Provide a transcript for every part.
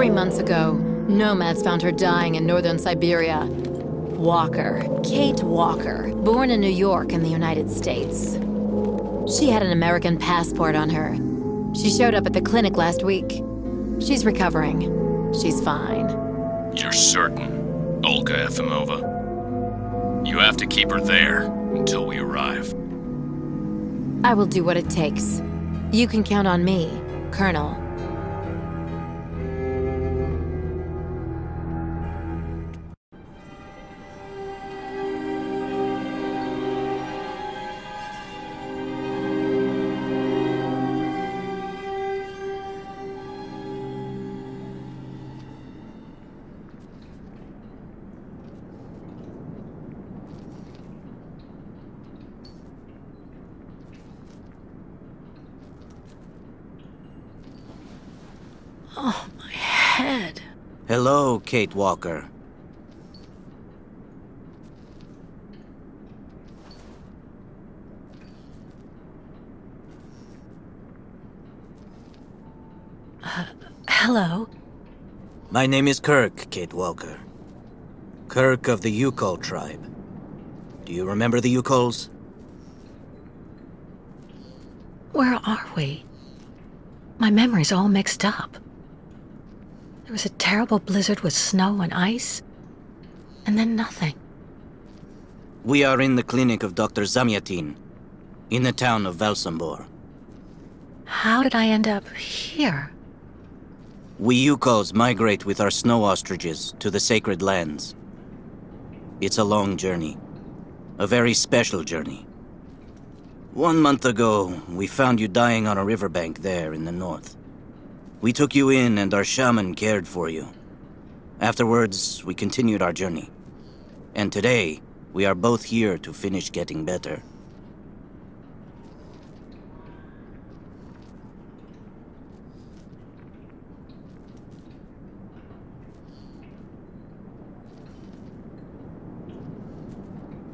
3 months ago, nomads found her dying in northern Siberia. Walker, Kate Walker, born in New York in the United States. She had an American passport on her. She showed up at the clinic last week. She's recovering. She's fine. You're certain, Olga Efimova? You have to keep her there until we arrive. I will do what it takes. You can count on me, Colonel. Oh, my head. Hello, Kate Walker. Hello? My name is Kirk, Kate Walker. Kirk of the Yukol tribe. Do you remember the Yukols? Where are we? My memory's all mixed up. There was a terrible blizzard with snow and ice, and then nothing. We are in the clinic of Dr. Zamyatin, in the town of Valsambor. How did I end up here? We Yukols migrate with our snow ostriches to the sacred lands. It's a long journey. A very special journey. 1 month ago, we found you dying on a riverbank there in the north. We took you in and our shaman cared for you. Afterwards, we continued our journey. And today, we are both here to finish getting better.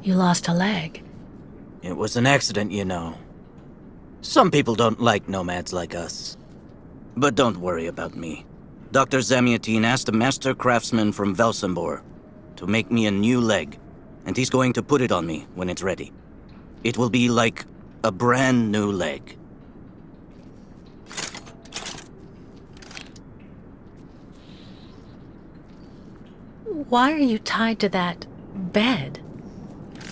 You lost a leg. It was an accident, you know. Some people don't like nomads like us. But don't worry about me. Dr. Zamyatin asked a master craftsman from Valsambor to make me a new leg, and he's going to put it on me when it's ready. It will be like a brand new leg. Why are you tied to that bed?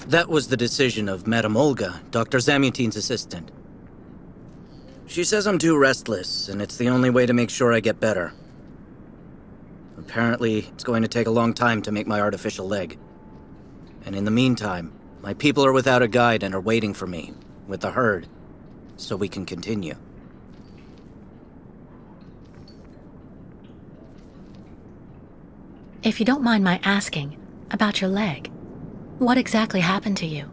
That was the decision of Madame Olga, Dr. Zamyatin's assistant. She says I'm too restless, and it's the only way to make sure I get better. Apparently, it's going to take a long time to make my artificial leg. And in the meantime, my people are without a guide and are waiting for me, with the herd, so we can continue. If you don't mind my asking about your leg, what exactly happened to you?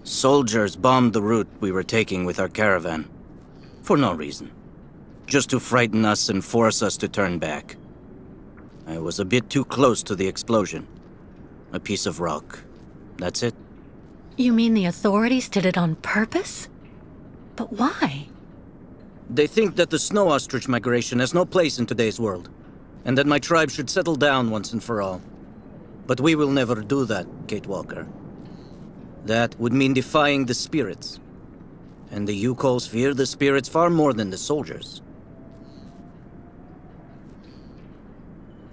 Soldiers bombed the route we were taking with our caravan. For no reason. Just to frighten us and force us to turn back. I was a bit too close to the explosion. A piece of rock. That's it. You mean the authorities did it on purpose? But why? They think that the snow ostrich migration has no place in today's world, and that my tribe should settle down once and for all. But we will never do that, Kate Walker. That would mean defying the spirits. And the Yukols fear the spirits far more than the soldiers.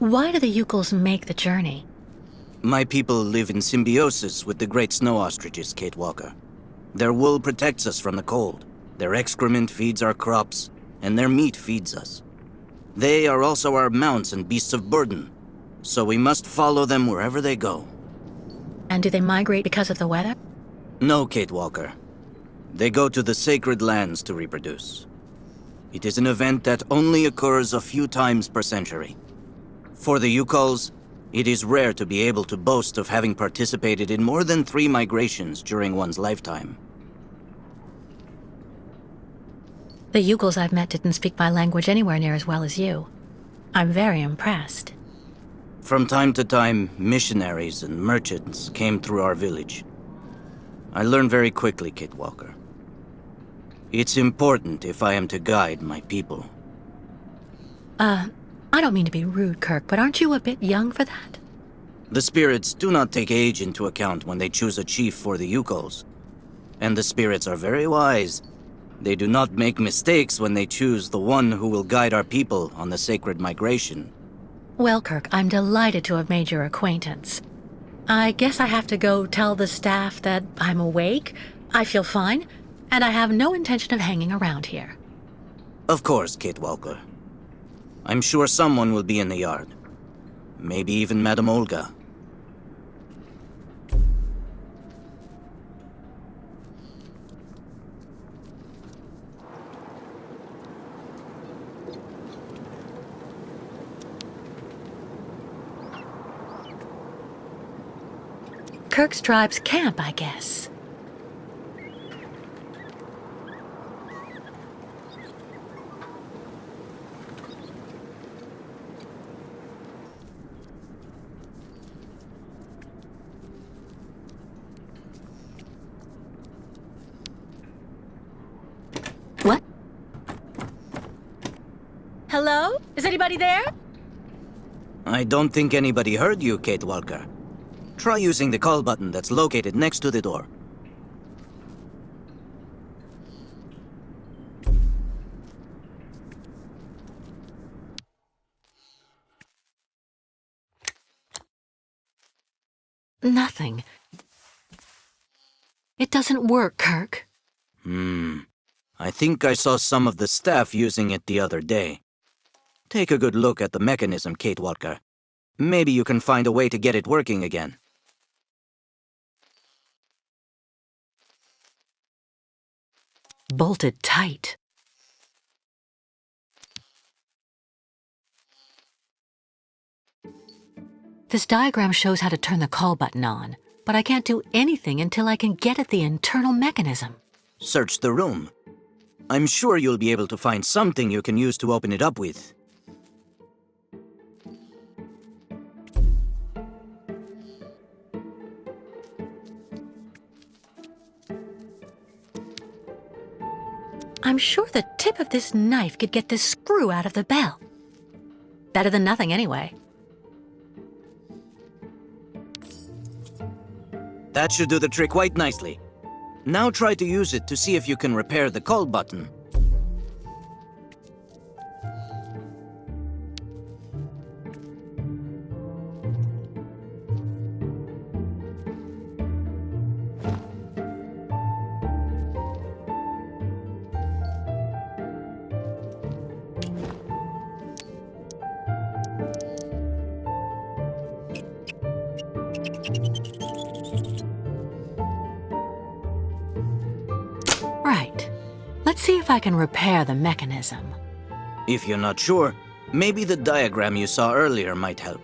Why do the Yukols make the journey? My people live in symbiosis with the great snow ostriches, Kate Walker. Their wool protects us from the cold. Their excrement feeds our crops, and their meat feeds us. They are also our mounts and beasts of burden, so we must follow them wherever they go. And do they migrate because of the weather? No, Kate Walker. They go to the sacred lands to reproduce. It is an event that only occurs a few times per century. For the Yukols, it is rare to be able to boast of having participated in more than 3 migrations during one's lifetime. The Yukols I've met didn't speak my language anywhere near as well as you. I'm very impressed. From time to time, missionaries and merchants came through our village. I learned very quickly, Kate Walker. It's important if I am to guide my people. I don't mean to be rude, Kirk, but aren't you a bit young for that? The spirits do not take age into account when they choose a chief for the Yukos. And the spirits are very wise. They do not make mistakes when they choose the one who will guide our people on the sacred migration. Well, Kirk, I'm delighted to have made your acquaintance. I guess I have to go tell the staff that I'm awake, I feel fine, and I have no intention of hanging around here. Of course, Kate Walker. I'm sure someone will be in the yard. Maybe even Madame Olga. Kirk's tribe's camp, I guess. What? Hello? Is anybody there? I don't think anybody heard you, Kate Walker. Try using the call button that's located next to the door. Nothing. It doesn't work, Kirk. I think I saw some of the staff using it the other day. Take a good look at the mechanism, Kate Walker. Maybe you can find a way to get it working again. Bolted tight. This diagram shows how to turn the call button on, but I can't do anything until I can get at the internal mechanism. Search the room. I'm sure you'll be able to find something you can use to open it up with. I'm sure the tip of this knife could get this screw out of the bell. Better than nothing, anyway. That should do the trick quite nicely. Now try to use it to see if you can repair the call button. Right. Let's see if I can repair the mechanism. If you're not sure, maybe the diagram you saw earlier might help.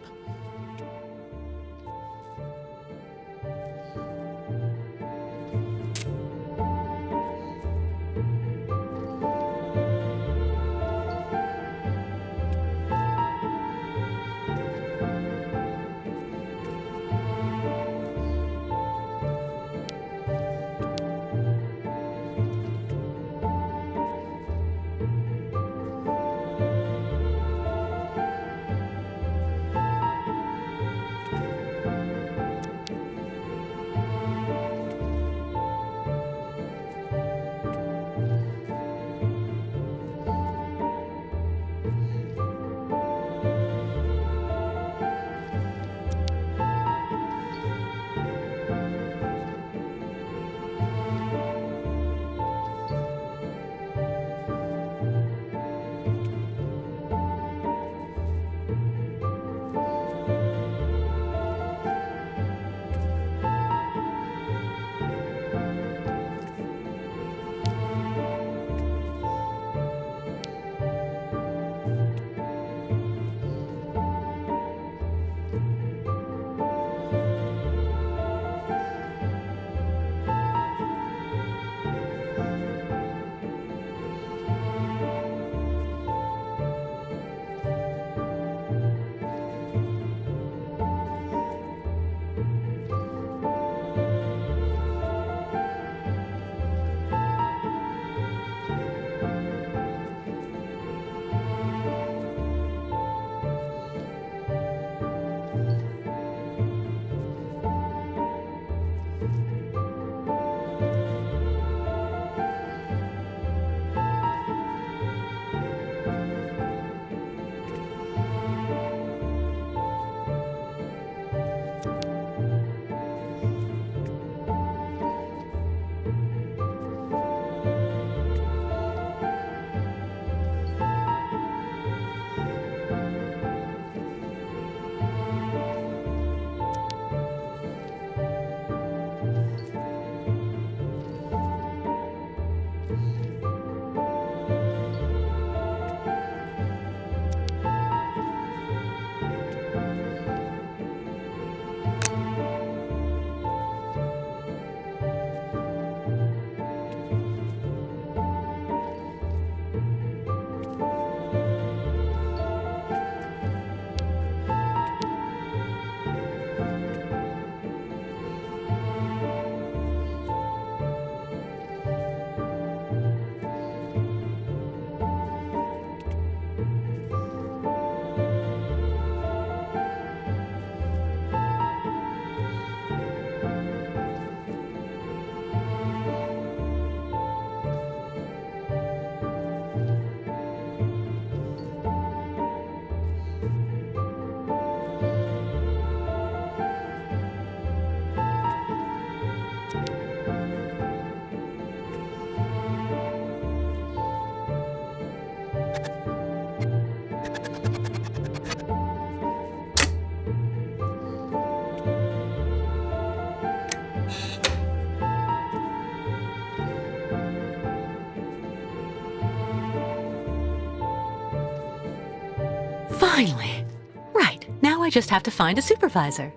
Finally. Right, now I just have to find a supervisor.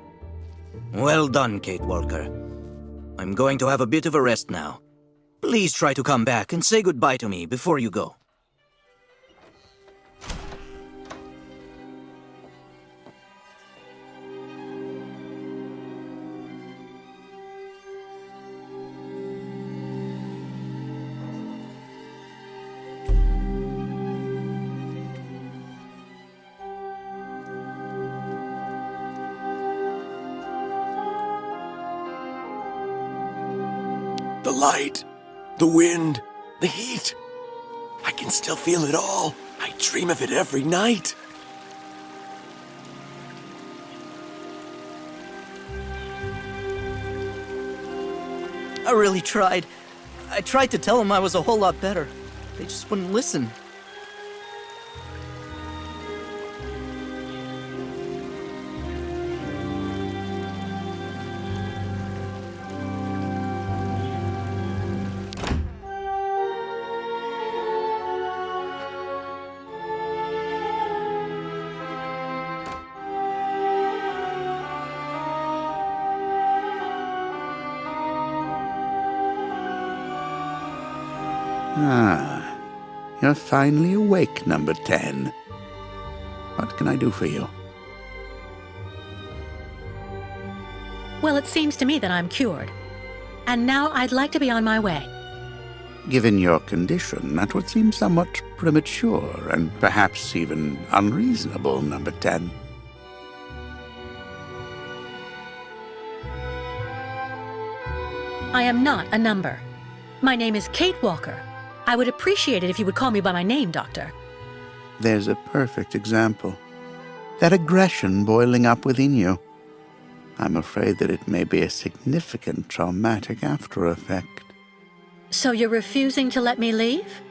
Well done, Kate Walker. I'm going to have a bit of a rest now. Please try to come back and say goodbye to me before you go. The light, the wind, the heat. I can still feel it all. I dream of it every night. I really tried. I tried to tell them I was a whole lot better. They just wouldn't listen. Ah, you're finally awake, number 10. What can I do for you? Well, it seems to me that I'm cured. And now I'd like to be on my way. Given your condition, that would seem somewhat premature and perhaps even unreasonable, number 10. I am not a number. My name is Kate Walker. I would appreciate it if you would call me by my name, Doctor. There's a perfect example. That aggression boiling up within you. I'm afraid that it may be a significant traumatic after effect. So you're refusing to let me leave?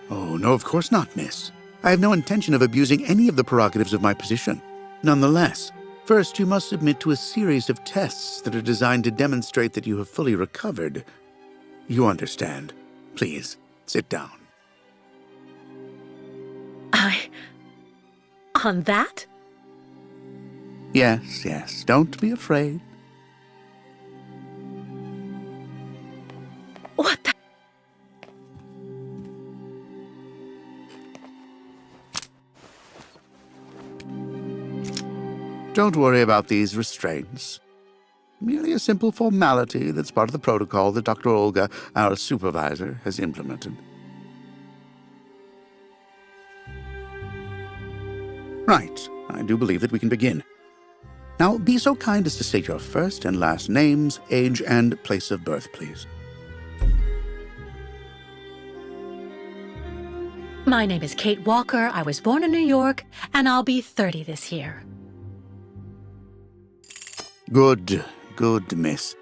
Oh, no, of course not, miss. I have no intention of abusing any of the prerogatives of my position. Nonetheless, first you must submit to a series of tests that are designed to demonstrate that you have fully recovered. You understand. Please, sit down. On that? Yes, yes, don't be afraid. What the? Don't worry about these restraints. Merely a simple formality that's part of the protocol that Dr. Olga, our supervisor, has implemented. Right, I do believe that we can begin. Now, be so kind as to state your first and last names, age, and place of birth, please. My name is Kate Walker. I was born in New York, and I'll be 30 this year. Good, miss.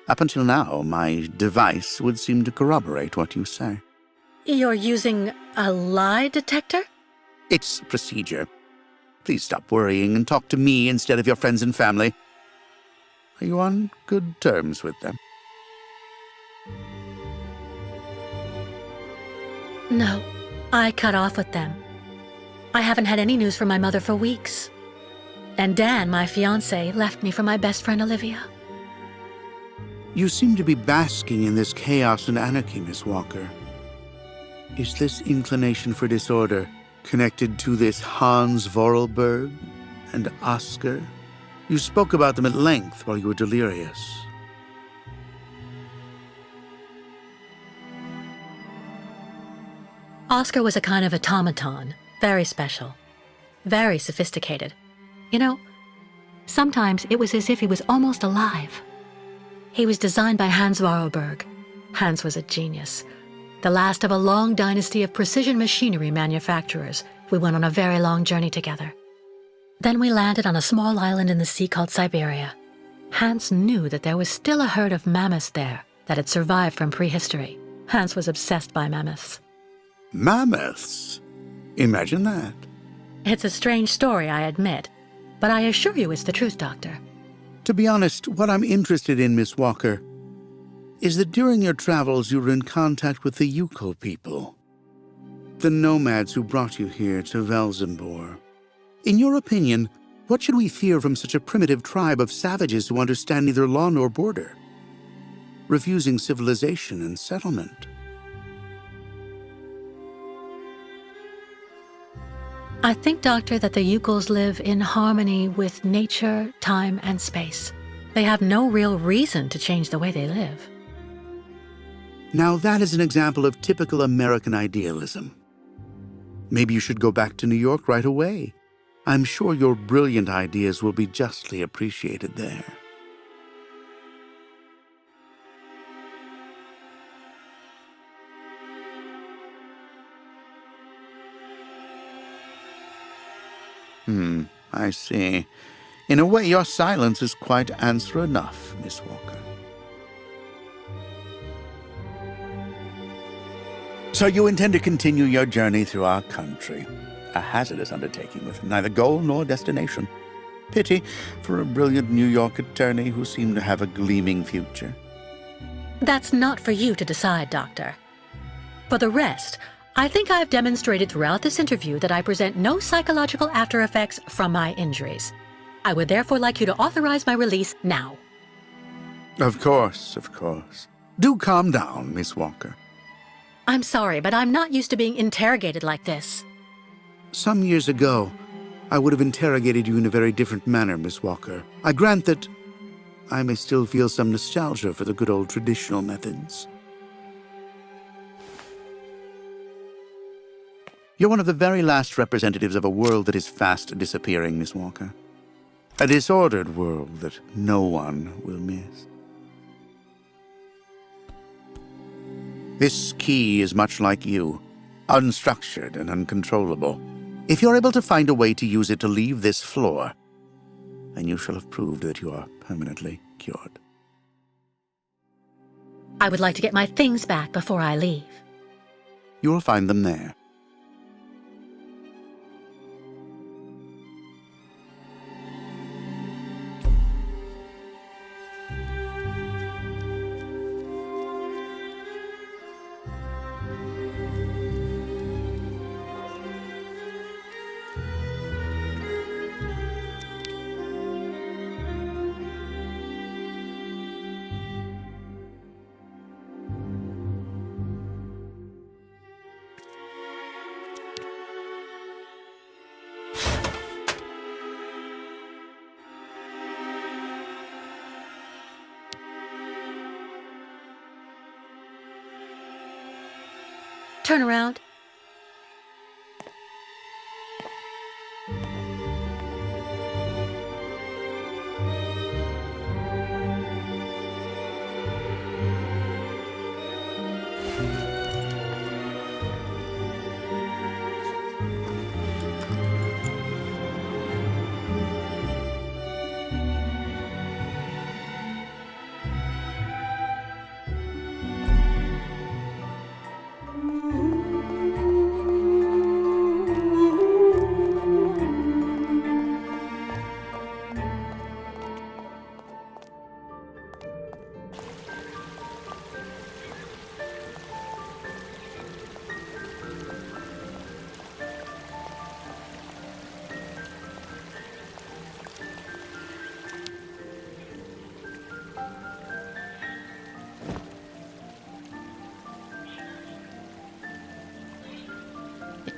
Up until now, my device would seem to corroborate what you say. You're using a lie detector? It's procedure. Please stop worrying and talk to me instead of your friends and family. Are you on good terms with them? No, I cut off with them. I haven't had any news from my mother for weeks. And Dan, my fiancé, left me for my best friend Olivia. You seem to be basking in this chaos and anarchy, Miss Walker. Is this inclination for disorder connected to this Hans Vorarlberg and Oscar? You spoke about them at length while you were delirious. Oscar was a kind of automaton, very special, very sophisticated. You know, sometimes it was as if he was almost alive. He was designed by Hans Vorarlberg. Hans was a genius. The last of a long dynasty of precision machinery manufacturers. We went on a very long journey together. Then we landed on a small island in the sea called Syberia. Hans knew that there was still a herd of mammoths there that had survived from prehistory. Hans was obsessed by mammoths. Mammoths? Imagine that. It's a strange story, I admit, but I assure you it's the truth, Doctor. To be honest, what I'm interested in, Miss Walker, is that during your travels you were in contact with the Yukon people. The nomads who brought you here to Velzembor. In your opinion, what should we fear from such a primitive tribe of savages who understand neither law nor border, refusing civilization and settlement? I think, Doctor, that the Yukos live in harmony with nature, time, and space. They have no real reason to change the way they live. Now that is an example of typical American idealism. Maybe you should go back to New York right away. I'm sure your brilliant ideas will be justly appreciated there. I see. In a way, your silence is quite answer enough, Miss Walker. So you intend to continue your journey through our country. A hazardous undertaking with neither goal nor destination. Pity for a brilliant New York attorney who seemed to have a gleaming future. That's not for you to decide, Doctor. For the rest, I think I've demonstrated throughout this interview that I present no psychological after effects from my injuries. I would therefore like you to authorize my release now. Of course, of course. Do calm down, Miss Walker. I'm sorry, but I'm not used to being interrogated like this. Some years ago, I would have interrogated you in a very different manner, Miss Walker. I grant that I may still feel some nostalgia for the good old traditional methods. You're one of the very last representatives of a world that is fast disappearing, Miss Walker. A disordered world that no one will miss. This key is much like you, unstructured and uncontrollable. If you're able to find a way to use it to leave this floor, then you shall have proved that you are permanently cured. I would like to get my things back before I leave. You will find them there. Turn around.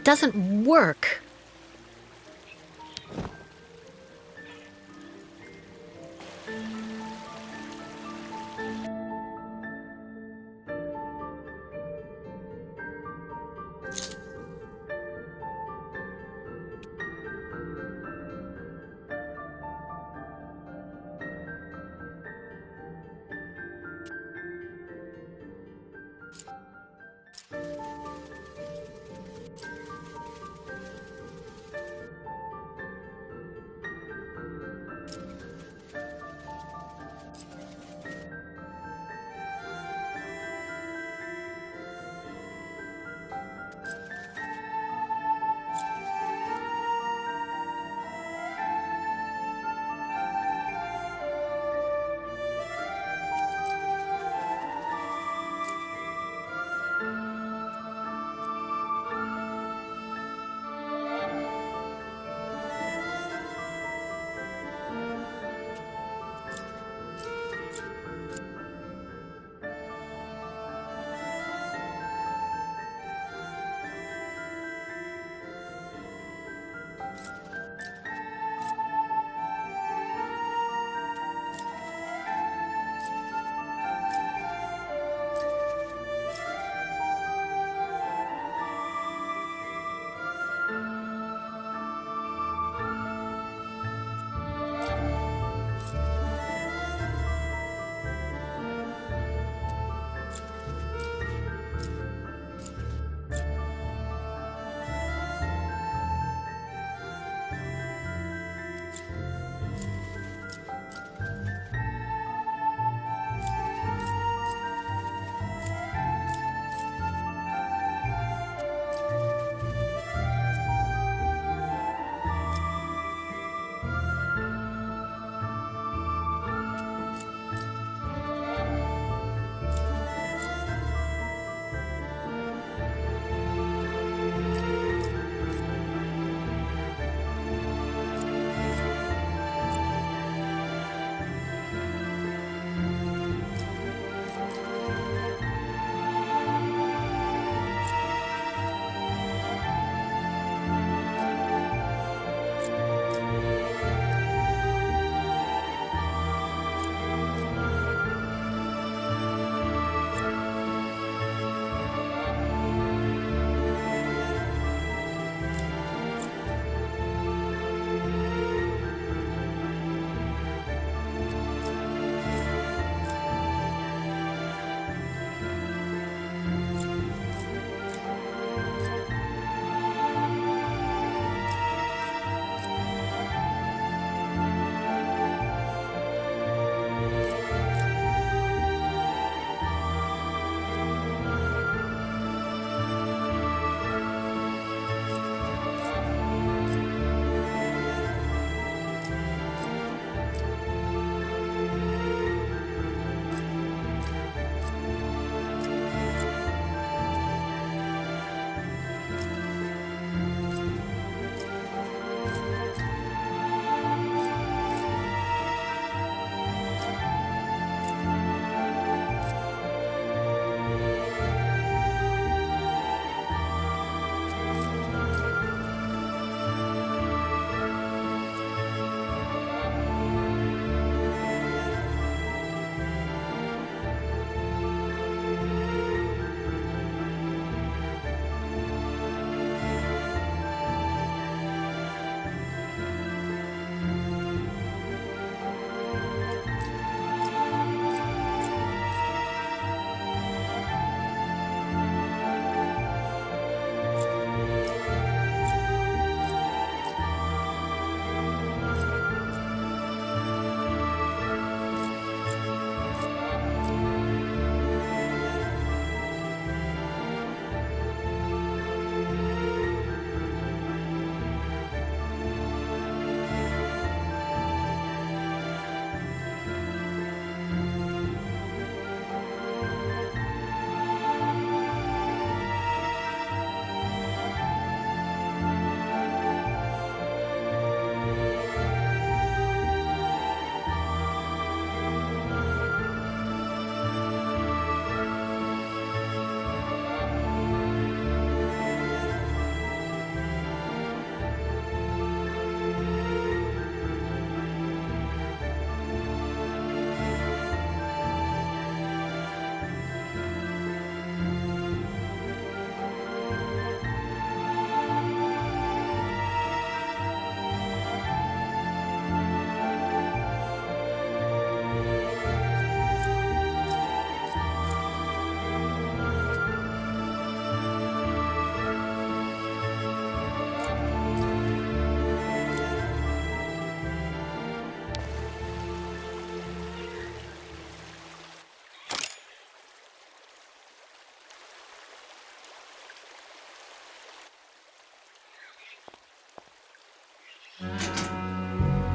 It doesn't work.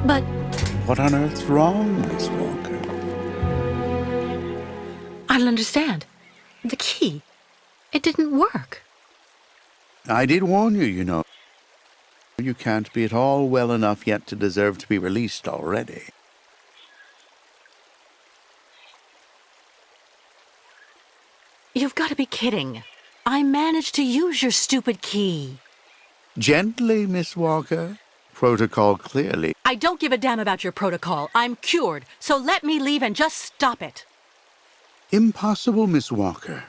But What on earth's wrong, Miss Walker? I don't understand. The key. It didn't work. I did warn you, you know. You can't be at all well enough yet to deserve to be released already. You've got to be kidding. I managed to use your stupid key. Gently, Miss Walker. Protocol clearly. I don't give a damn about your protocol. I'm cured, so let me leave and just stop it. Impossible, Miss Walker.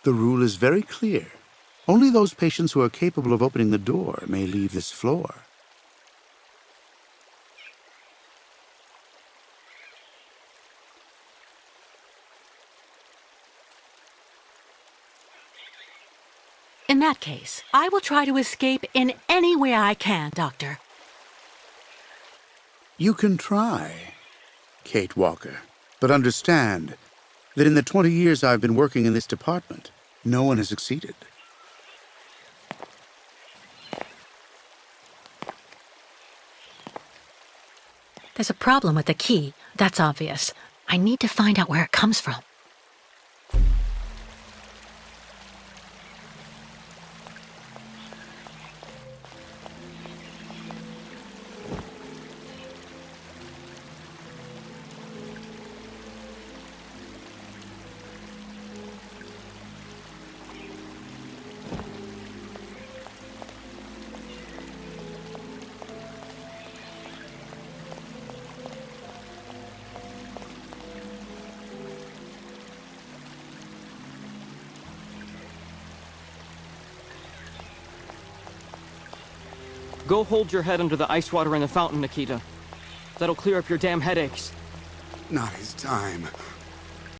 The rule is very clear. Only those patients who are capable of opening the door may leave this floor. In that case, I will try to escape in any way I can, Doctor. You can try, Kate Walker, but understand that in the 20 years I've been working in this department, no one has succeeded. There's a problem with the key, that's obvious. I need to find out where it comes from. Go hold your head under the ice water in the fountain, Nikita. That'll clear up your damn headaches. Not his time.